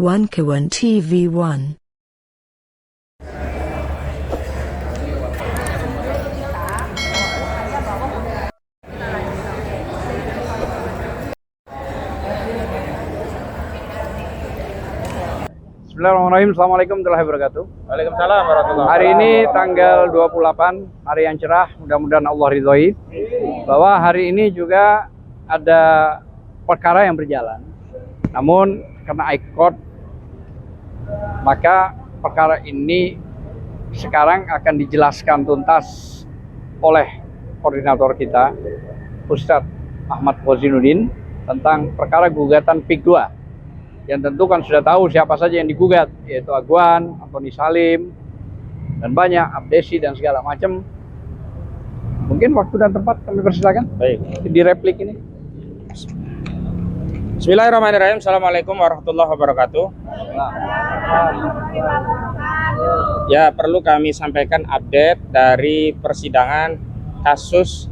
One Kawan TV1. Bismillahirrahmanirrahim. Assalamualaikum warahmatullahi wabarakatuh. Waalaikumsalam warahmatullahi Hari wabarakatuh. ini tanggal 28, hari yang cerah, mudah-mudahan Allah ridhoi. Bahwa hari ini juga ada perkara yang berjalan. Namun karena ikut, maka perkara ini sekarang akan dijelaskan tuntas oleh koordinator kita, Ustadz Ahmad Khozinuddin, tentang perkara gugatan PIK 2. Yang tentu kan sudah tahu siapa saja yang digugat, yaitu Agwan, Antoni Salim, dan banyak, Abdesi dan segala macam. Mungkin waktu dan tempat kami persilakan. Baik. Di replik ini. Bismillahirrahmanirrahim. Assalamualaikum warahmatullahi wabarakatuh. Ya, perlu kami sampaikan update dari persidangan kasus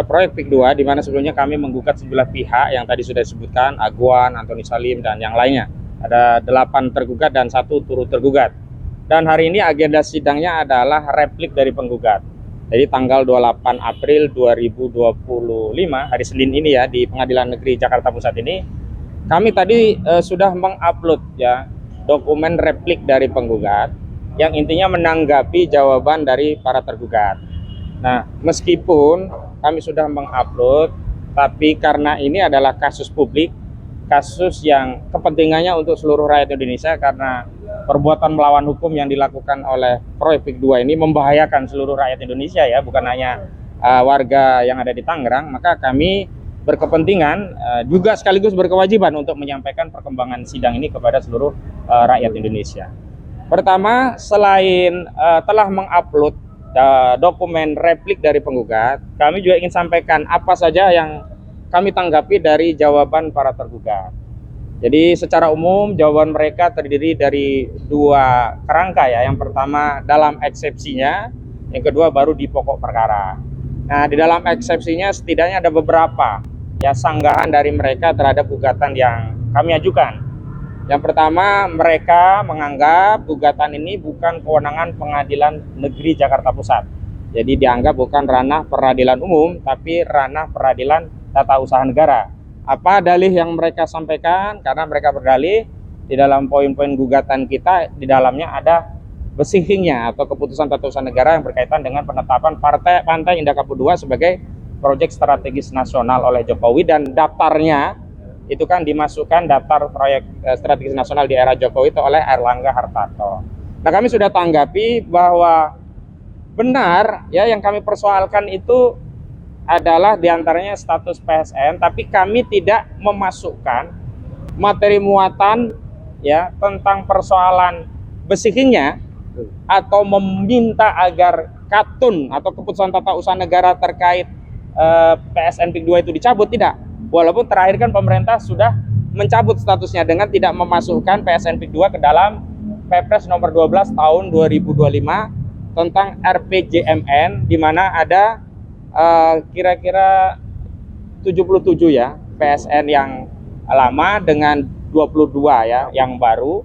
proyek PIK 2, di mana sebelumnya kami menggugat sejumlah pihak yang tadi sudah disebutkan, Agwan, Antoni Salim, dan yang lainnya. Ada 8 tergugat dan 1 turut tergugat. Dan hari ini agenda sidangnya adalah replik dari penggugat. Jadi tanggal 28 April 2025, hari Senin ini ya, di Pengadilan Negeri Jakarta Pusat ini, kami tadi sudah mengupload ya dokumen replik dari penggugat yang intinya menanggapi jawaban dari para tergugat. Nah, meskipun kami sudah mengupload, tapi karena ini adalah kasus publik, kasus yang kepentingannya untuk seluruh rakyat Indonesia, karena perbuatan melawan hukum yang dilakukan oleh proyek PIK 2 ini membahayakan seluruh rakyat Indonesia ya, bukan hanya warga yang ada di Tangerang, maka kami berkepentingan juga sekaligus berkewajiban untuk menyampaikan perkembangan sidang ini kepada seluruh rakyat Indonesia. Pertama, selain telah mengupload dokumen replik dari penggugat, kami juga ingin sampaikan apa saja yang kami tanggapi dari jawaban para tergugat. Jadi secara umum jawaban mereka terdiri dari 2 kerangka ya. Yang pertama dalam eksepsinya, yang kedua baru di pokok perkara. Nah, di dalam eksepsinya setidaknya ada beberapa ya sanggahan dari mereka terhadap gugatan yang kami ajukan. Yang pertama, mereka menganggap gugatan ini bukan kewenangan Pengadilan Negeri Jakarta Pusat. Jadi dianggap bukan ranah peradilan umum, tapi ranah peradilan tata usaha negara. Apa dalih yang mereka sampaikan? Karena mereka berdalih di dalam poin-poin gugatan kita, di dalamnya ada besihingnya atau keputusan tata usaha negara yang berkaitan dengan penetapan Pantai Indah Kapuk 2 sebagai proyek strategis nasional oleh Jokowi, dan daftarnya itu kan dimasukkan daftar proyek strategis nasional di era Jokowi itu oleh Airlangga Hartarto. Nah, kami sudah tanggapi bahwa benar ya yang kami persoalkan itu adalah diantaranya status PSN, tapi kami tidak memasukkan materi muatan ya tentang persoalan besihingnya atau meminta agar katun atau keputusan tata usaha negara terkait PSN PIK 2 itu dicabut, tidak. Walaupun terakhir kan pemerintah sudah mencabut statusnya dengan tidak memasukkan PSN PIK 2 ke dalam Perpres nomor 12 tahun 2025 tentang RPJMN, di mana ada kira-kira 77 ya PSN yang lama dengan 22 ya yang baru,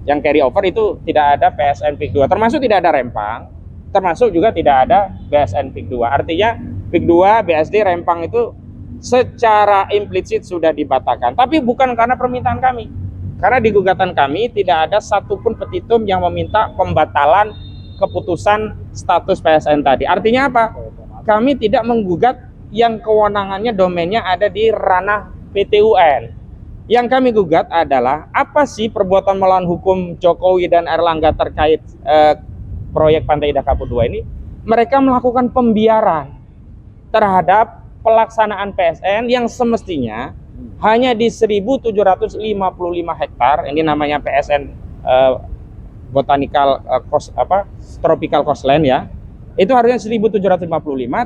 yang carry over itu tidak ada PSN PIK 2, termasuk tidak ada Rempang, termasuk juga tidak ada BSN PIK 2. Artinya PIK 2, BSD, Rempang itu secara implisit sudah dibatalkan, tapi bukan karena permintaan kami. Karena di gugatan kami tidak ada satupun petitum yang meminta pembatalan keputusan status PSN tadi. Artinya apa? Kami tidak menggugat yang kewenangannya domainnya ada di ranah PT-UN. Yang kami gugat adalah apa sih perbuatan melawan hukum Jokowi dan Airlangga terkait proyek Pantai Indah Kapuk 2 ini. Mereka melakukan pembiaran terhadap pelaksanaan PSN yang semestinya hanya di 1.755 hektar, ini namanya PSN Botanical Tropical Coastland ya. Itu harusnya 1.755,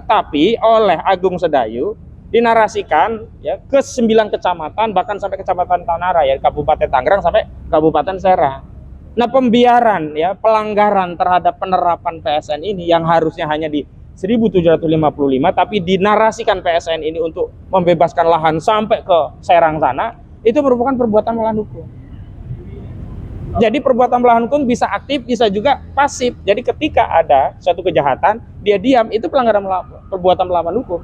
tapi oleh Agung Sedayu dinarasikan ya ke 9 kecamatan, bahkan sampai kecamatan Tanara ya, Kabupaten Tangerang sampai Kabupaten Serang. Nah, pembiaran ya, pelanggaran terhadap penerapan PSN ini yang harusnya hanya di 1.755, tapi dinarasikan PSN ini untuk membebaskan lahan sampai ke Serang sana, itu merupakan perbuatan melawan hukum. Jadi perbuatan melawan hukum bisa aktif, bisa juga pasif. Jadi ketika ada suatu kejahatan, dia diam, itu pelanggaran perbuatan melawan hukum.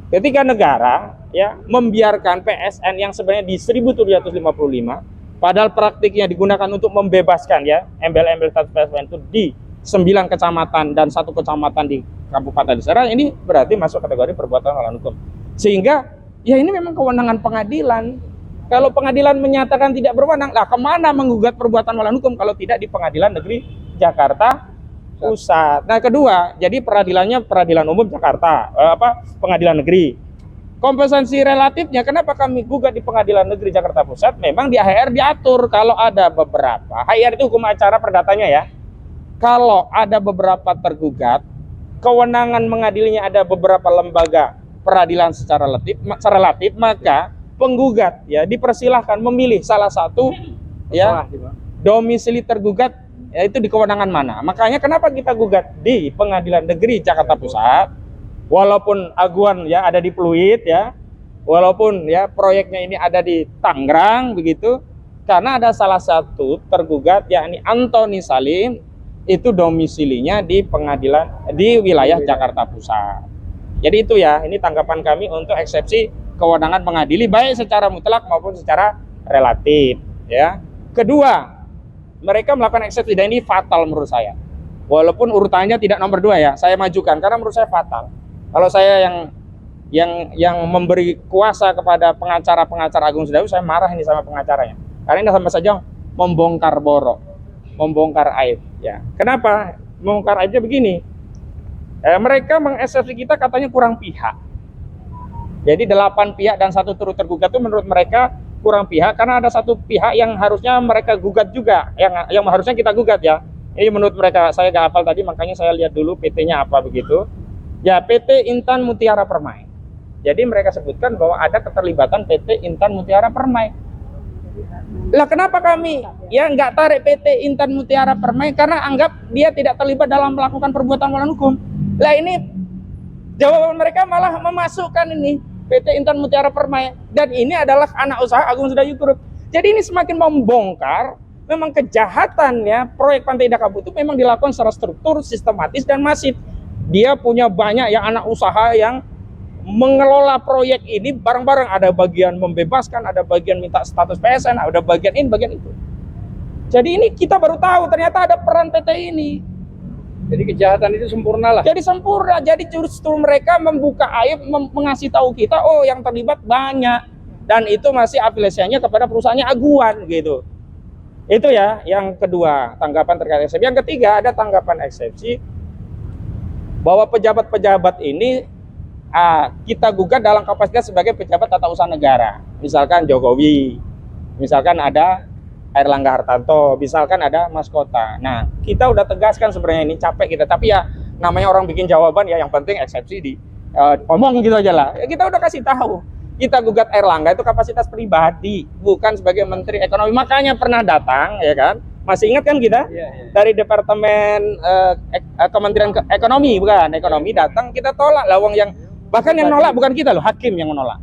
Ketika negara ya membiarkan PSN yang sebenarnya di 1755, padahal praktiknya digunakan untuk membebaskan ya embel-embel status PSN itu di 9 kecamatan dan 1 kecamatan di Kabupaten Serang, ini berarti masuk kategori perbuatan melawan hukum. Sehingga ya ini memang kewenangan pengadilan. Kalau pengadilan menyatakan tidak berwenang, lah kemana menggugat perbuatan melawan hukum kalau tidak di Pengadilan Negeri Jakarta Pusat. Nah kedua, jadi peradilannya peradilan umum Jakarta, pengadilan negeri. Kompensasi relatifnya, kenapa kami gugat di Pengadilan Negeri Jakarta Pusat? Memang di HR diatur kalau ada beberapa, HR itu hukum acara perdatanya ya. Kalau ada beberapa tergugat, kewenangan mengadilinya ada beberapa lembaga peradilan secara relatif, maka penggugat ya dipersilahkan memilih salah satu ya domisili tergugat, yaitu di kewenangan mana. Makanya kenapa kita gugat di Pengadilan Negeri Jakarta Pusat, walaupun aguan ya ada di Pluit ya, walaupun ya proyeknya ini ada di Tangerang begitu, karena ada salah satu tergugat yakni Antoni Salim, itu domisilinya di pengadilan di wilayah Jakarta Pusat. Jadi itu ya, ini tanggapan kami untuk eksepsi kewenangan mengadili baik secara mutlak maupun secara relatif ya. Kedua, mereka melakukan eksepsi dan ini fatal menurut saya. Walaupun urutannya tidak nomor 2 ya, saya majukan karena menurut saya fatal. Kalau saya yang memberi kuasa kepada pengacara Agung Sedayu, saya marah ini sama pengacaranya. Karena ini sama saja membongkar borok, membongkar aib ya. Kenapa? Membongkar aibnya begini. Mereka mengeksepsi kita katanya kurang pihak. Jadi 8 pihak dan 1 turut tergugat itu menurut mereka kurang pihak karena ada 1 pihak yang harusnya mereka gugat juga, yang harusnya kita gugat ya. Ini menurut mereka, saya gak hafal tadi makanya saya lihat dulu PT-nya apa begitu. Ya PT Intan Mutiara Permai. Jadi mereka sebutkan bahwa ada keterlibatan PT Intan Mutiara Permai. Lah kenapa kami ya nggak tarik PT Intan Mutiara Permai? Karena anggap dia tidak terlibat dalam melakukan perbuatan melawan hukum. Lah ini jawaban mereka malah memasukkan ini PT Intan Mutiara Permai, dan ini adalah anak usaha Agung Sedayu Group. Jadi ini semakin membongkar memang kejahatannya proyek Pantai Indah Kapuk itu memang dilakukan secara struktur, sistematis dan masif. Dia punya banyak yang anak usaha yang mengelola proyek ini bareng-bareng, ada bagian membebaskan, ada bagian minta status PSN, ada bagian ini, bagian itu. Jadi ini kita baru tahu ternyata ada peran PT ini. Jadi kejahatan itu sempurna lah. Jadi sempurna, jadi justru mereka membuka aib, mengasih tahu kita, oh yang terlibat banyak. Dan itu masih afiliasinya kepada perusahaannya Aguan gitu. Itu ya, yang kedua, tanggapan terkait eksepsi. Yang ketiga, ada tanggapan eksepsi bahwa pejabat-pejabat ini kita gugat dalam kapasitas sebagai pejabat tata usaha negara. Misalkan Jokowi, misalkan ada Airlangga Hartarto, misalkan ada Mas Kota. Nah, kita udah tegaskan sebenarnya ini, capek kita, tapi ya namanya orang bikin jawaban ya, yang penting eksepsi di ngomong gitu aja lah. Ya, kita udah kasih tahu, kita gugat Airlangga itu kapasitas pribadi, bukan sebagai Menteri Ekonomi. Makanya pernah datang ya kan, masih ingat kan kita dari Departemen Kementerian Ekonomi, bukan Ekonomi, datang kita tolak lawang yang bahkan yang nolak bukan kita loh, hakim yang menolak.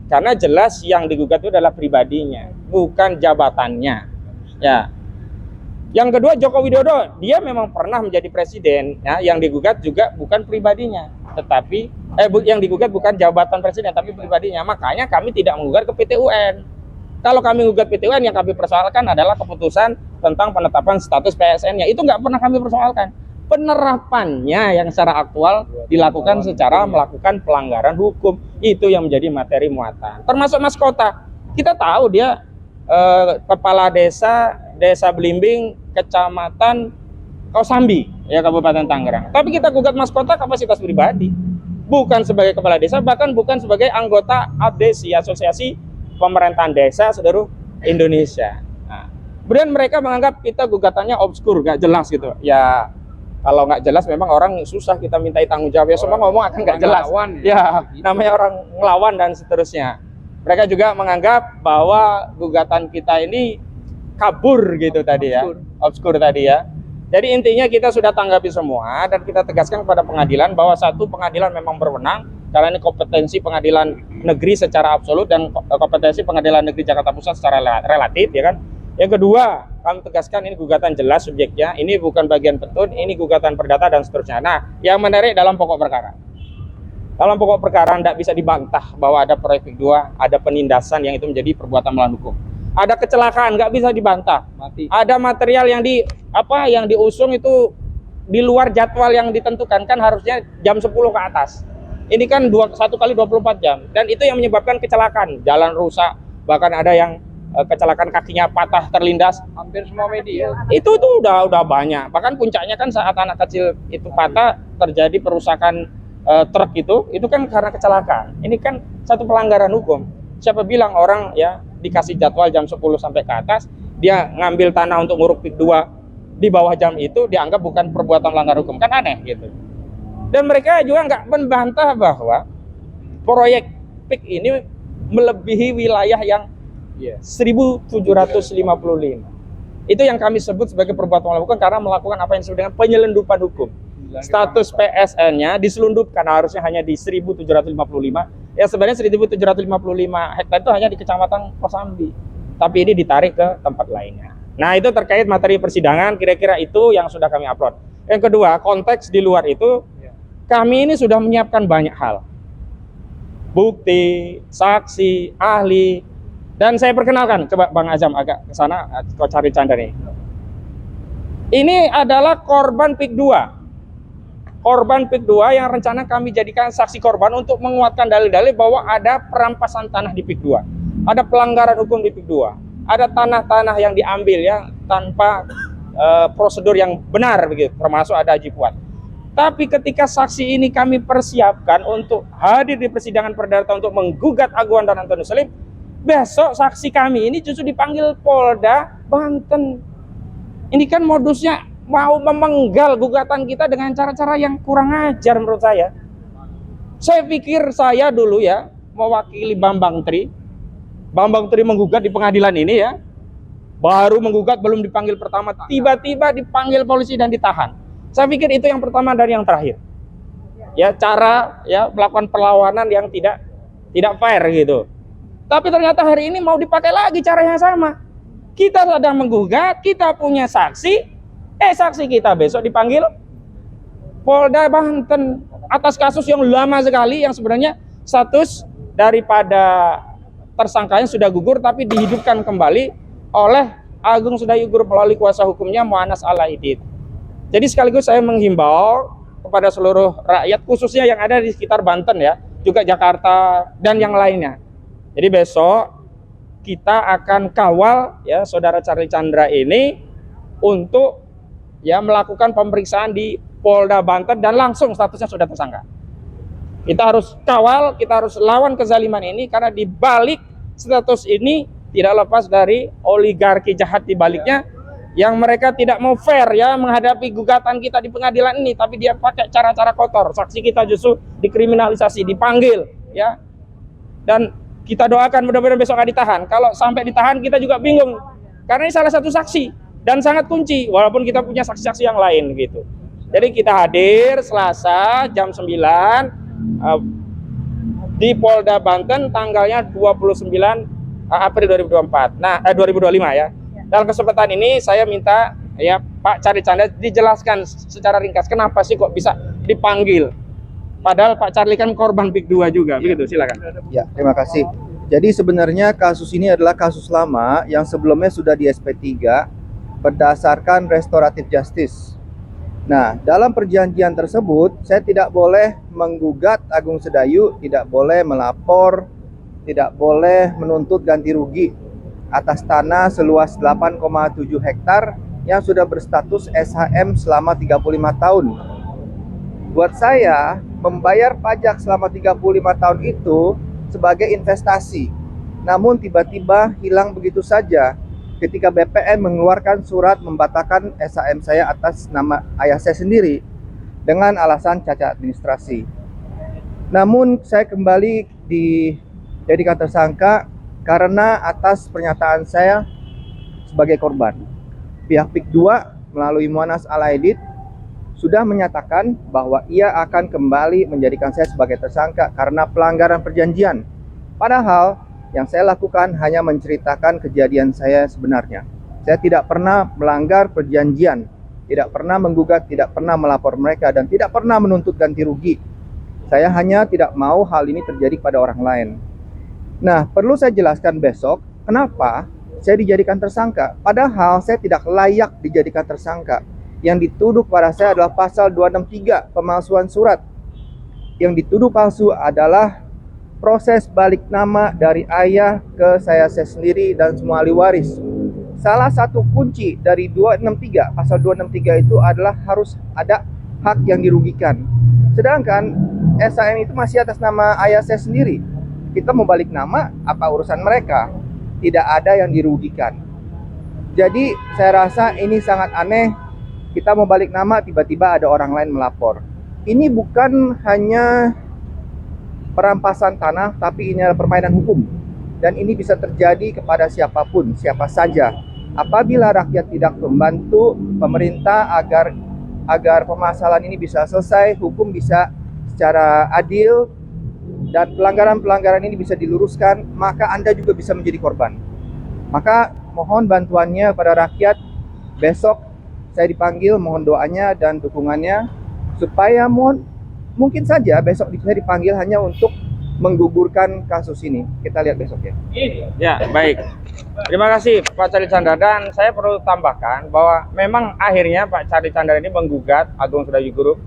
Karena jelas yang digugat itu adalah pribadinya, bukan jabatannya. Ya. Yang kedua, Joko Widodo, dia memang pernah menjadi presiden. Ya, yang digugat juga bukan pribadinya, tetapi yang digugat bukan jabatan presiden, tapi pribadinya. Makanya kami tidak menggugat ke PT UN. Kalau kami menggugat PT UN, yang kami persoalkan adalah keputusan tentang penetapan status PSN-nya. Itu nggak pernah kami persoalkan. Penerapannya yang secara aktual dilakukan secara melakukan pelanggaran hukum, itu yang menjadi materi muatan. Termasuk Mas Kota, kita tahu dia kepala desa Belimbing, Kecamatan Kosambi, ya Kabupaten Tangerang. Tapi kita gugat Mas Kota kapasitas pribadi, bukan sebagai kepala desa, bahkan bukan sebagai anggota ABDESI, Asosiasi Pemerintahan Desa Seluruh Indonesia. Nah, kemudian mereka menganggap kita gugatannya obskur, nggak jelas gitu. Ya kalau nggak jelas memang orang susah kita mintai tanggung jawab, ya semua ngomong akan nggak jelas ya, namanya orang ngelawan dan seterusnya. Mereka juga menganggap bahwa gugatan kita ini kabur gitu tadi ya, obskur tadi ya. Jadi intinya kita sudah tanggapi semua dan kita tegaskan kepada pengadilan bahwa satu, pengadilan memang berwenang karena ini kompetensi pengadilan negeri secara absolut dan kompetensi pengadilan negeri Jakarta Pusat secara relatif ya kan. Yang kedua, kami tegaskan ini gugatan jelas subjeknya, ini bukan bagian petun, ini gugatan perdata dan seterusnya. Nah, yang menarik dalam pokok perkara. Dalam pokok perkara tidak bisa dibantah bahwa ada proyek PIK 2, ada penindasan yang itu menjadi perbuatan melawan hukum. Ada kecelakaan, nggak bisa dibantah. Mati. Ada material yang yang diusung itu di luar jadwal yang ditentukan, kan harusnya jam 10 ke atas. Ini kan 1 kali 24 jam, dan itu yang menyebabkan kecelakaan, jalan rusak, bahkan ada yang kecelakaan kakinya patah terlindas. Hampir semua media. Itu tuh udah banyak. Bahkan puncaknya kan saat anak kecil itu patah, terjadi perusakan truk itu kan karena kecelakaan. Ini kan satu pelanggaran hukum. Siapa bilang orang ya dikasih jadwal jam 10 sampai ke atas, dia ngambil tanah untuk nguruk PIK 2 di bawah jam itu dianggap bukan perbuatan melanggar hukum, kan aneh gitu. Dan mereka juga nggak membantah bahwa proyek PIK ini melebihi wilayah yang 1755. Itu yang kami sebut sebagai perbuatan melanggar hukum karena melakukan apa yang disebut dengan penyelundupan hukum. Status PSN-nya diselundupkan, harusnya hanya di 1755. Ya sebenarnya 1755 hektar itu hanya di Kecamatan Kosambi. Tapi ini ditarik ke tempat lainnya. Nah, itu terkait materi persidangan, kira-kira itu yang sudah kami upload. Yang kedua, konteks di luar itu kami ini sudah menyiapkan banyak hal. Bukti, saksi, ahli. Dan saya perkenalkan, coba Bang Azam agak ke sana, kau cari canda nih. Ini adalah korban PIK 2. Korban PIK 2 yang rencana kami jadikan saksi korban untuk menguatkan dalil-dalil bahwa ada perampasan tanah di PIK 2. Ada pelanggaran hukum di PIK 2. Ada tanah-tanah yang diambil ya tanpa prosedur yang benar begitu, termasuk ada haji puat. Tapi ketika saksi ini kami persiapkan untuk hadir di persidangan perdata untuk menggugat Aguan dan Antonius Salim, besok saksi kami ini justru dipanggil Polda Banten. Ini kan modusnya mau memenggal gugatan kita dengan cara-cara yang kurang ajar menurut saya. Saya pikir saya dulu ya mewakili Bambang Tri. Bambang Tri menggugat di pengadilan ini ya. Baru menggugat, belum dipanggil pertama, tiba-tiba dipanggil polisi dan ditahan. Saya pikir itu yang pertama dari yang terakhir. Ya, cara ya melakukan perlawanan yang tidak fair gitu. Tapi ternyata hari ini mau dipakai lagi cara yang sama. Kita sedang menggugat, kita punya saksi, saksi kita besok dipanggil Polda Banten atas kasus yang lama sekali, yang sebenarnya status daripada tersangkanya sudah gugur tapi dihidupkan kembali oleh Agung Sedayu Group melalui kuasa hukumnya Mu'annas Al-Aidid. Jadi sekaligus saya menghimbau kepada seluruh rakyat khususnya yang ada di sekitar Banten ya, juga Jakarta dan yang lainnya. Jadi besok kita akan kawal ya saudara Charlie Chandra ini untuk ya melakukan pemeriksaan di Polda Banten dan langsung statusnya sudah tersangka. Kita harus kawal, kita harus lawan kezaliman ini karena di balik status ini tidak lepas dari oligarki jahat di baliknya yang mereka tidak mau fair ya menghadapi gugatan kita di pengadilan ini, tapi dia pakai cara-cara kotor. Saksi kita justru dikriminalisasi, dipanggil ya. Dan kita doakan mudah-mudahan besok akan ditahan. Kalau sampai ditahan kita juga bingung karena ini salah satu saksi dan sangat kunci walaupun kita punya saksi-saksi yang lain gitu. Jadi kita hadir Selasa jam 9 di Polda Banten tanggalnya 29 April 2024. Nah, 2025 ya. Dalam kesempatan ini saya minta ya Pak Charlie Chandra dijelaskan secara ringkas kenapa sih kok bisa dipanggil. Padahal Pak Charlie kan korban PIK 2 juga. Begitu, silakan. Ya, terima kasih. Jadi sebenarnya kasus ini adalah kasus lama yang sebelumnya sudah di SP3 berdasarkan restoratif justice. Nah, dalam perjanjian tersebut saya tidak boleh menggugat Agung Sedayu, tidak boleh melapor, tidak boleh menuntut ganti rugi atas tanah seluas 8,7 hektar yang sudah berstatus SHM selama 35 tahun. Buat saya, membayar pajak selama 35 tahun itu sebagai investasi. Namun tiba-tiba hilang begitu saja ketika BPN mengeluarkan surat membatalkan SHM saya atas nama ayah saya sendiri dengan alasan cacat administrasi. Namun saya kembali dijadikan tersangka karena atas pernyataan saya sebagai korban. Pihak PIK 2 melalui Mu'annas Al-Aidid sudah menyatakan bahwa ia akan kembali menjadikan saya sebagai tersangka karena pelanggaran perjanjian. Padahal yang saya lakukan hanya menceritakan kejadian saya sebenarnya. Saya tidak pernah melanggar perjanjian, tidak pernah menggugat, tidak pernah melapor mereka, dan tidak pernah menuntut ganti rugi. Saya hanya tidak mau hal ini terjadi pada orang lain. Nah, perlu saya jelaskan besok kenapa saya dijadikan tersangka. Padahal saya tidak layak dijadikan tersangka. Yang dituduh pada saya adalah pasal 263, pemalsuan surat. Yang dituduh palsu adalah proses balik nama dari ayah ke saya sendiri dan semua ahli waris. Salah satu kunci dari 263, pasal 263 itu adalah harus ada hak yang dirugikan. Sedangkan SHM itu masih atas nama ayah saya sendiri. Kita mau balik nama, apa urusan mereka? Tidak ada yang dirugikan. Jadi saya rasa ini sangat aneh. Kita mau balik nama, tiba-tiba ada orang lain melapor. Ini bukan hanya perampasan tanah, tapi ini adalah permainan hukum. Dan ini bisa terjadi kepada siapapun, siapa saja. Apabila rakyat tidak membantu pemerintah agar permasalahan ini bisa selesai, hukum bisa secara adil, dan pelanggaran-pelanggaran ini bisa diluruskan, maka Anda juga bisa menjadi korban. Maka mohon bantuannya pada rakyat. Besok saya dipanggil, mohon doanya dan dukungannya, supaya mungkin saja besok saya dipanggil hanya untuk menggugurkan kasus ini. Kita lihat besok ya. Ya, baik. Terima kasih Pak Charlie Chandra, dan saya perlu tambahkan bahwa memang akhirnya Pak Charlie Chandra ini menggugat Agung Sedayu Group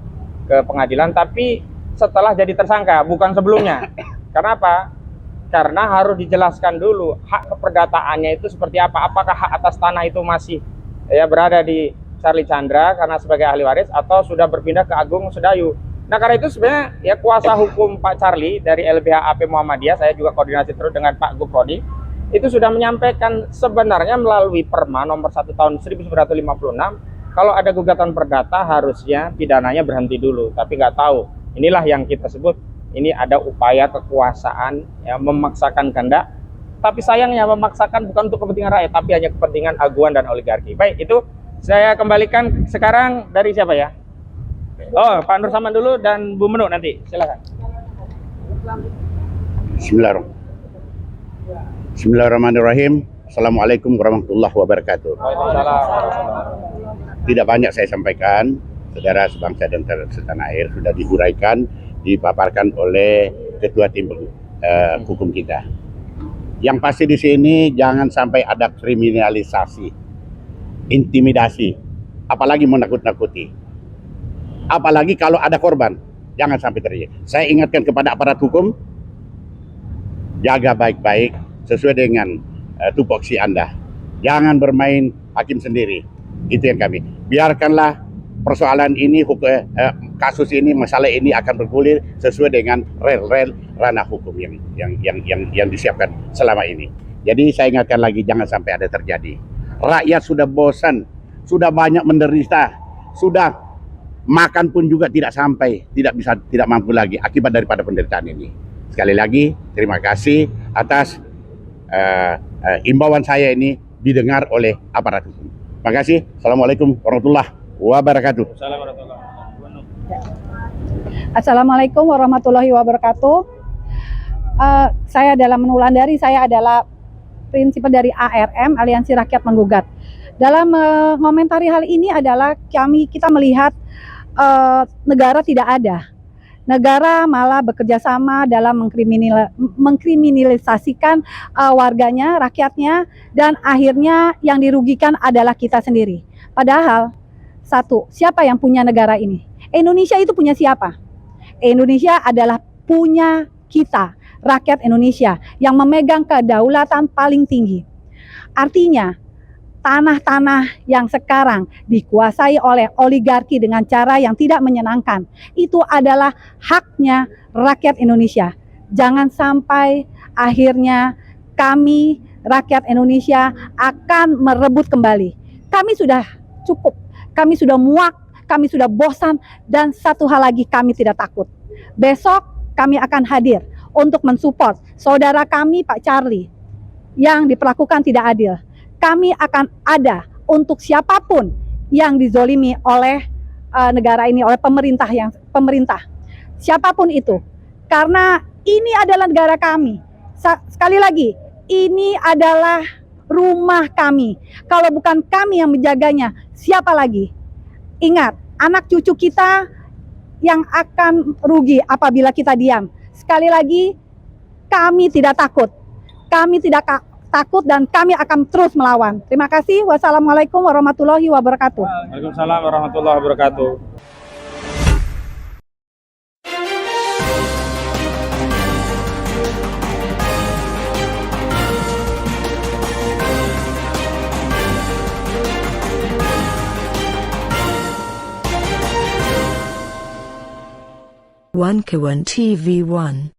ke pengadilan, tapi setelah jadi tersangka, bukan sebelumnya. Kenapa? Karena harus dijelaskan dulu hak keperdataannya itu seperti apa. Apakah hak atas tanah itu masih berada di Charlie Chandra karena sebagai ahli waris, atau sudah berpindah ke Agung Sedayu. Nah, karena itu sebenarnya kuasa hukum Pak Charlie dari LBH AP Muhammadiyah, saya juga koordinasi terus dengan Pak Guprodi, itu sudah menyampaikan sebenarnya melalui Perma nomor 1 tahun 1956, kalau ada gugatan perdata harusnya pidananya berhenti dulu. Tapi nggak tahu, inilah yang kita sebut ini ada upaya kekuasaan memaksakan kehendak. Tapi sayangnya memaksakan bukan untuk kepentingan rakyat, tapi hanya kepentingan aguan dan oligarki. Baik, itu saya kembalikan sekarang dari siapa ya? Oh, Pak Nur Saman dulu dan Bu Menu nanti. Silakan. Bismillahirrahmanirrahim. Assalamualaikum warahmatullahi wabarakatuh. Tidak banyak saya sampaikan, saudara sebangsa dan setanah air, sudah diuraikan, dipaparkan oleh ketua tim hukum kita. Yang pasti di sini jangan sampai ada kriminalisasi, intimidasi, apalagi menakut-nakuti. Apalagi kalau ada korban, jangan sampai terjadi. Saya ingatkan kepada aparat hukum, jaga baik-baik sesuai dengan tupoksi Anda. Jangan bermain hakim sendiri. Itu yang kami. Biarkanlah persoalan ini, kasus ini, masalah ini akan bergulir sesuai dengan rel ranah hukum yang disiapkan selama ini. Jadi saya ingatkan lagi, jangan sampai ada terjadi. Rakyat sudah bosan, sudah banyak menderita, sudah makan pun juga tidak mampu lagi akibat daripada penderitaan ini. Sekali lagi terima kasih atas imbauan saya ini didengar oleh aparat hukum. Terima kasih. Assalamualaikum warahmatullahi wabarakatuh. Assalamualaikum warahmatullahi wabarakatuh. Saya adalah Menulandari, saya adalah prinsipal dari ARM, Aliansi Rakyat Menggugat. Dalam mengomentari hal ini adalah kita melihat negara tidak ada. Negara malah bekerja sama dalam mengkriminalisasikan warganya, rakyatnya, dan akhirnya yang dirugikan adalah kita sendiri. Padahal, siapa yang punya negara ini? Indonesia itu punya siapa? Indonesia adalah punya kita, rakyat Indonesia, yang memegang kedaulatan paling tinggi. Artinya, tanah-tanah yang sekarang dikuasai oleh oligarki dengan cara yang tidak menyenangkan, itu adalah haknya rakyat Indonesia. Jangan sampai akhirnya kami, rakyat Indonesia, akan merebut kembali. Kami sudah cukup, kami sudah muak, kami sudah bosan, dan satu hal lagi, kami tidak takut. Besok kami akan hadir untuk mensupport saudara kami Pak Charlie yang diperlakukan tidak adil. Kami akan ada untuk siapapun yang dizolimi oleh negara ini, oleh pemerintah. Siapapun itu. Karena ini adalah negara kami. Sekali lagi, ini adalah rumah kami. Kalau bukan kami yang menjaganya, siapa lagi? Ingat, anak cucu kita yang akan rugi apabila kita diam. Sekali lagi, kami tidak takut. Kami tidak takut dan kami akan terus melawan. Terima kasih. Wassalamualaikum warahmatullahi wabarakatuh. Waalaikumsalam warahmatullahi wabarakatuh. One Kawan TV 1.